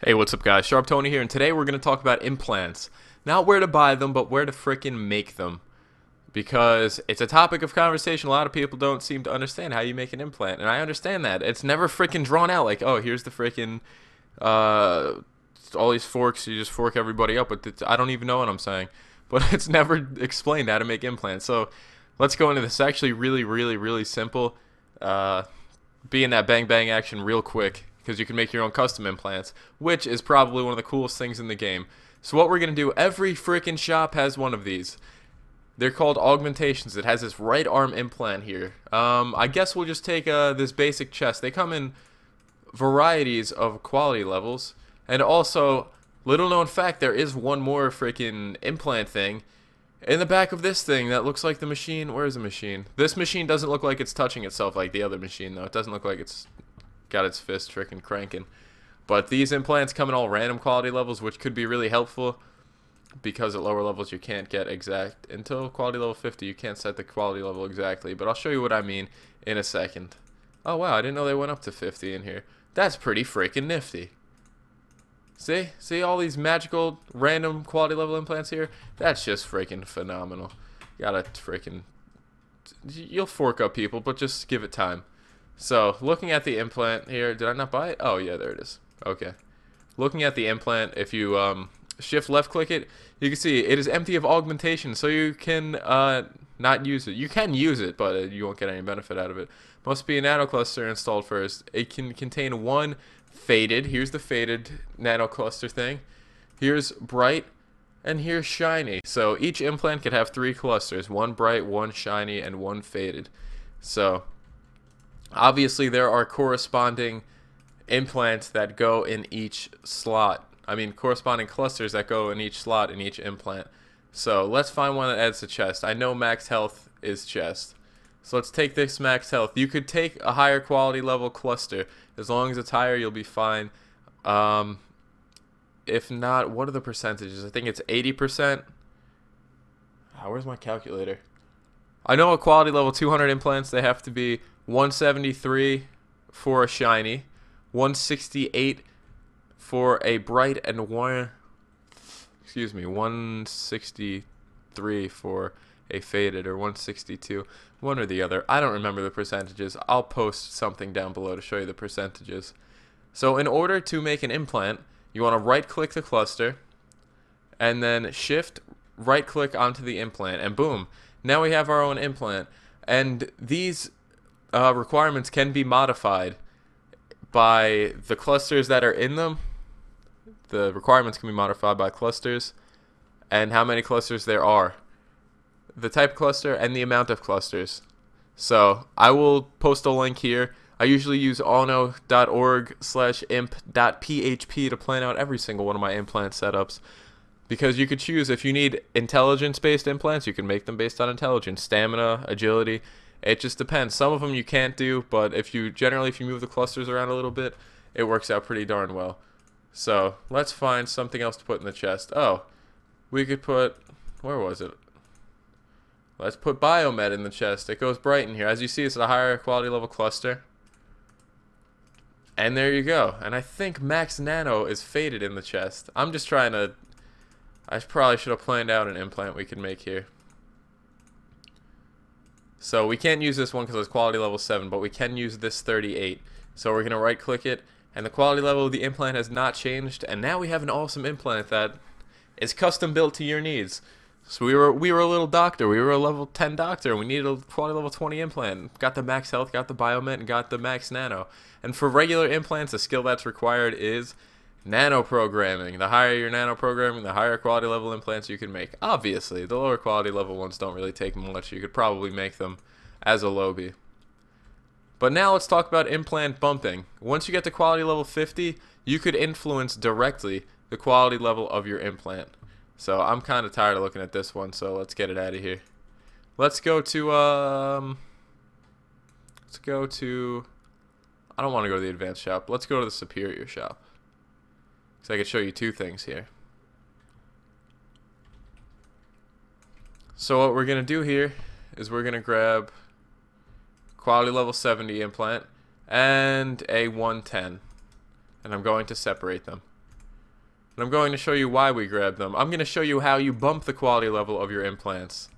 Hey, what's up guys? Sharp Tony here, and today we're going to talk about implants. Not where to buy them, but where to frickin' make them. Because it's a topic of conversation. A lot of people don't seem to understand how you make an implant, and I understand that. It's never frickin' drawn out like, oh, here's the frickin' uh, all these forks, you just fork everybody up. But I don't even know what I'm saying. But it's never explained how to make implants. So let's go into this. It's actually really simple. Uh, be in that bang bang action real quick because you can make your own custom implants, which is probably one of the coolest things in the game. So what we're going to do, every freaking shop has one of these. They're called augmentations. It has this right arm implant here. I guess we'll just take this basic chest. They come in varieties of quality levels. And also, little known fact, there is one more freaking implant thing in the back of this thing that looks like the machine. Where is the machine? This machine doesn't look like it's touching itself like the other machine, though. It doesn't look like it's got its fist freaking cranking. But these implants come in all random quality levels, which could be really helpful because at lower levels you can't get exact. Until quality level 50, you can't set the quality level exactly. But I'll show you what I mean in a second. Oh, wow, I didn't know they went up to 50 in here. That's pretty freaking nifty. See? See all these magical random quality level implants here? That's just freaking phenomenal. Gotta freaking... You'll fork up people, but just give it time. So, looking at the implant here, did I not buy it? Oh, yeah, there it is. Okay. Looking at the implant, if you shift left click it, you can see it is empty of augmentation, so you can not use it. You can use it, but you won't get any benefit out of it. Must be a nano cluster installed first. It can contain one faded. Here's the faded nano cluster thing. Here's bright, and here's shiny. So each implant could have 3 clusters: one bright, one shiny, and one faded. So obviously there are corresponding implants that go in each slot. I mean, corresponding clusters that go in each slot in each implant. So let's find one that adds to chest. I know max health is chest. So let's take this max health. You could take a higher quality level cluster. As long as it's higher, you'll be fine. If not, what are the percentages? I think it's 80%. Where's my calculator? I know a quality level 200 implants, they have to be 173 for a shiny, 168 for a bright, and 163 for a faded, or 162, one or the other. I don't remember the percentages. I'll post something down below to show you the percentages. So in order to make an implant, you want to right click the cluster and then shift right click onto the implant, and boom, now we have our own implant. And these requirements can be modified by the clusters that are in them. The requirements can be modified by clusters and how many clusters there are, the type of cluster, and the amount of clusters. So I will post a link here. I usually use auno.org/imp.php to plan out every single one of my implant setups, because you could choose, if you need intelligence-based implants, you can make them based on intelligence, stamina, agility. It just depends. Some of them you can't do, but if you move the clusters around a little bit, it works out pretty darn well. So let's find something else to put in the chest. Oh, we could put, where was it? Let's put Biomed in the chest. It goes bright in here. As you see, it's a higher quality level cluster. And there you go. And I think Max Nano is faded in the chest. I'm just trying to... I probably should have planned out an implant we could make here. So we can't use this one because it's quality level 7, but we can use this 38. So we're going to right click it, and the quality level of the implant has not changed, and now we have an awesome implant that is custom built to your needs. So we were a little doctor. We were a level 10 doctor. We needed a quality level 20 implant. Got the max health, got the biomet, and got the max nano. And for regular implants, the skill that's required is nano programming. The higher your nano programming, the higher quality level implants you can make. Obviously, the lower quality level ones don't really take much. You could probably make them as a lobby. But now let's talk about implant bumping. Once you get to quality level 50, you could influence directly the quality level of your implant. So I'm kind of tired of looking at this one, so let's get it out of here. Let's go to, I don't want to go to the advanced shop. Let's go to the superior shop. So I can show you two things here. So what we're going to do here is we're going to grab quality level 70 implant and a 110. And I'm going to separate them. and I'm going to show you why we grab them. I'm going to show you how you bump the quality level of your implants.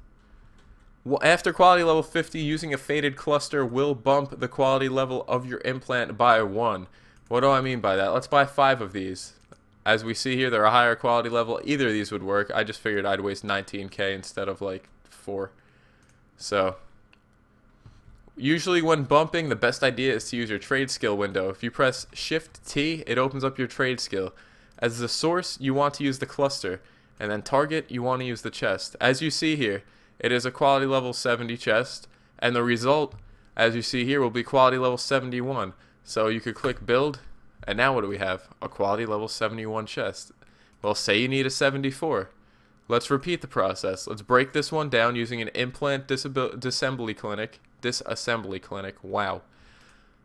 Well, after quality level 50, using a faded cluster will bump the quality level of your implant by 1. What do I mean by that? Let's buy 5 of these. As we see here, they're a higher quality level. Either of these would work. I just figured I'd waste 19k instead of like 4. So, usually when bumping, the best idea is to use your trade skill window. If you press Shift T, it opens up your trade skill. As the source, you want to use the cluster. And then target, you want to use the chest. As you see here, it is a quality level 70 chest. And the result, as you see here, will be quality level 71. So you could click build. And now what do we have? A quality level 71 chest. Well, say you need a 74. Let's repeat the process. Let's break this one down using an implant disassembly clinic. Wow.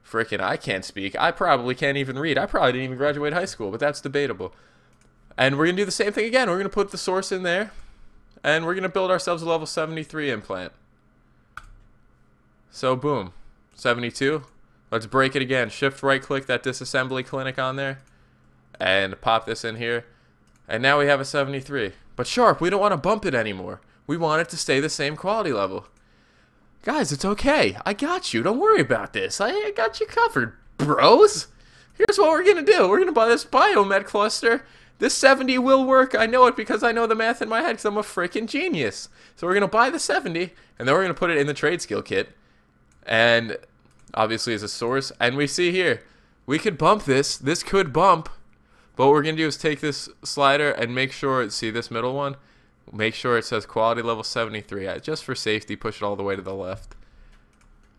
Frickin', I can't speak. I probably can't even read. I probably didn't even graduate high school, but that's debatable. And we're going to do the same thing again. We're going to put the source in there. And we're going to build ourselves a level 73 implant. So, boom. 72. Let's break it again. Shift right click that disassembly clinic on there. And pop this in here. And now we have a 73. But Sharp, we don't want to bump it anymore. We want it to stay the same quality level. Guys, it's okay. I got you. Don't worry about this. I got you covered, bros. Here's what we're going to do. We're going to buy this biomed cluster. This 70 will work. I know it because I know the math in my head because I'm a freaking genius. So we're going to buy the 70, and then we're going to put it in the trade skill kit. And obviously as a source. And we see here, we could bump this. This could bump. But what we're going to do is take this slider and make sure, see this middle one? Make sure it says quality level 73. Just for safety, push it all the way to the left.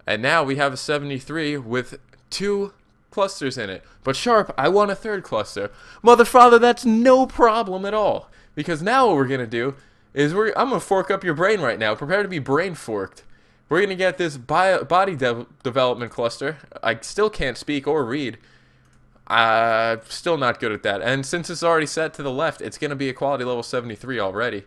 And now we have a 73 with 2 clusters in it. But Sharp, I want a 3rd cluster. Mother father, that's no problem at all. Because now what we're going to do is I'm going to fork up your brain right now. Prepare to be brain forked. We're going to get this body development cluster. I still can't speak or read. Still not good at that. And since it's already set to the left, it's going to be a quality level 73 already.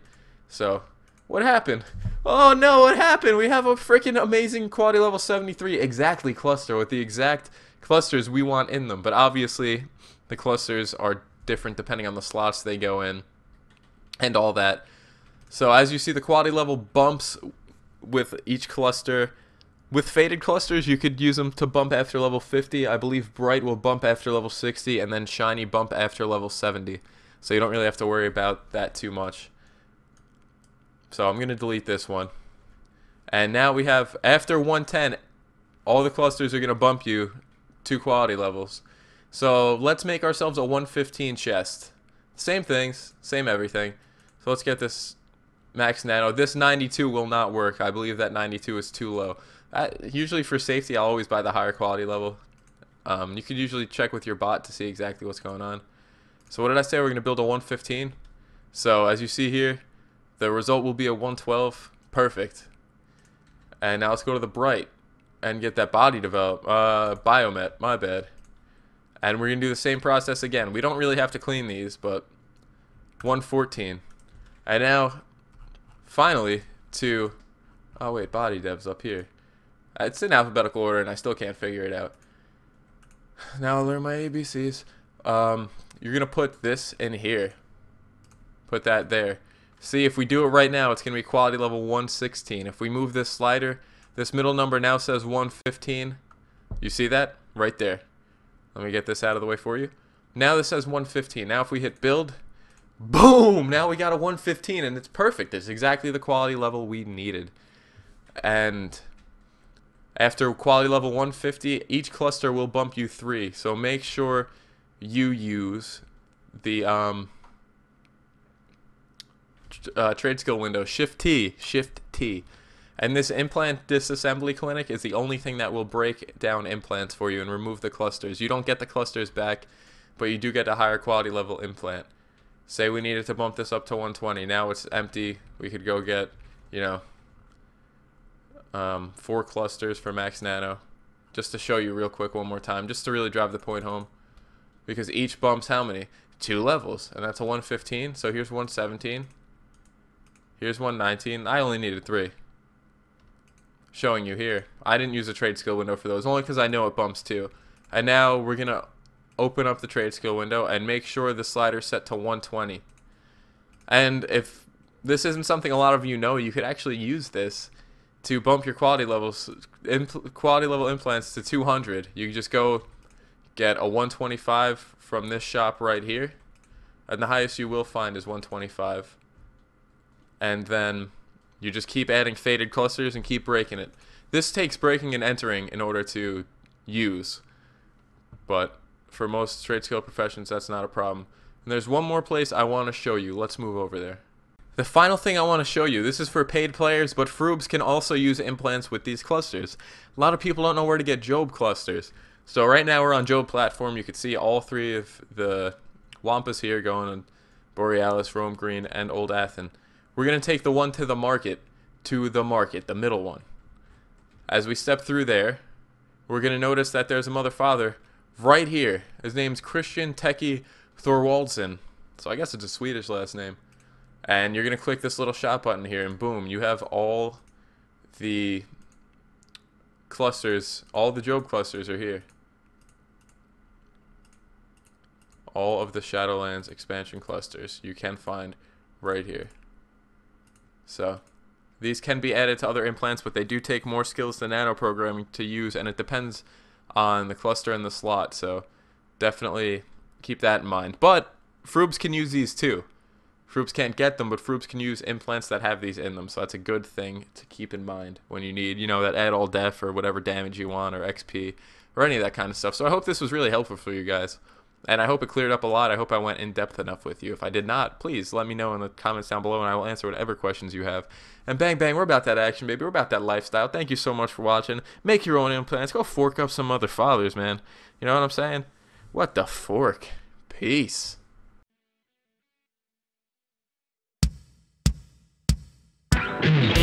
So, what happened? Oh no, what happened? We have a freaking amazing quality level 73 exactly cluster with the exact clusters we want in them. But obviously, the clusters are different depending on the slots they go in and all that. So, as you see, the quality level bumps with each cluster. With faded clusters, you could use them to bump after level 50. I believe bright will bump after level 60, and then shiny bump after level 70. So you don't really have to worry about that too much. So I'm going to delete this one. And now we have, after 110, all the clusters are going to bump you 2 quality levels. So let's make ourselves a 115 chest. Same things, same everything. So let's get this max nano. This 92 will not work. I believe that 92 is too low. Usually for safety, I'll always buy the higher quality level. You could usually check with your bot to see exactly what's going on. So what did I say? We're going to build a 115. So as you see here, the result will be a 112. Perfect. And now let's go to the bright and get that body developed. Biomet, my bad. And we're going to do the same process again. We don't really have to clean these, but 114. And now, finally, to... Oh wait, body dev's up here. It's in alphabetical order, and I still can't figure it out. Now I'll learn my ABCs. You're going to put this in here. Put that there. See, if we do it right now, it's going to be quality level 116. If we move this slider, this middle number now says 115. You see that? Right there. Let me get this out of the way for you. Now this says 115. Now if we hit build, boom! Now we got a 115, and it's perfect. It's exactly the quality level we needed. And after quality level 150, each cluster will bump you 3. So make sure you use the trade skill window, Shift T. And this implant disassembly clinic is the only thing that will break down implants for you and remove the clusters. You don't get the clusters back, but you do get a higher quality level implant. Say we needed to bump this up to 120. Now it's empty. We could go get, 4 clusters for max nano. Just to show you real quick one more time, just to really drive the point home. Because each bumps how many? 2 levels, and that's a 115. So here's 117. Here's 119. I only needed 3. Showing you here. I didn't use a trade skill window for those, only because I know it bumps 2. And now we're going to open up the trade skill window and make sure the slider's set to 120. And if this isn't something a lot of you know, you could actually use this to bump your quality level implants to 200. You can just go get a 125 from this shop right here, and the highest you will find is 125. And then you just keep adding faded clusters and keep breaking it. This takes breaking and entering in order to use, but for most trade skill professions, that's not a problem. And there's one more place I want to show you. Let's move over there. The final thing I want to show you, this is for paid players, but Froobs can also use implants with these clusters. A lot of people don't know where to get Job clusters. So right now we're on Job platform. You can see all three of the Wampas here going on Borealis, Rome Green, and Old Athen. We're going to take the one to the market, the middle one. As we step through there, we're going to notice that there's a mother father right here. His name's Christian Teki Thorwaldsen. So I guess it's a Swedish last name. And you're going to click this little shop button here, and boom, you have all the clusters, all the Job clusters are here. All of the Shadowlands expansion clusters you can find right here. So these can be added to other implants, but they do take more skills than nano programming to use, and it depends on the cluster and the slot, so definitely keep that in mind. But Froobs can use these too. Froobs can't get them, but Froobs can use implants that have these in them, so that's a good thing to keep in mind when you need, that add all def or whatever damage you want, or XP, or any of that kind of stuff. So I hope this was really helpful for you guys, and I hope it cleared up a lot. I hope I went in depth enough with you. If I did not, please let me know in the comments down below, and I will answer whatever questions you have. And bang bang, we're about that action, baby. We're about that lifestyle. Thank you so much for watching. Make your own implants. Go fork up some other fathers, man. You know what I'm saying? What the fork? Peace. Yeah.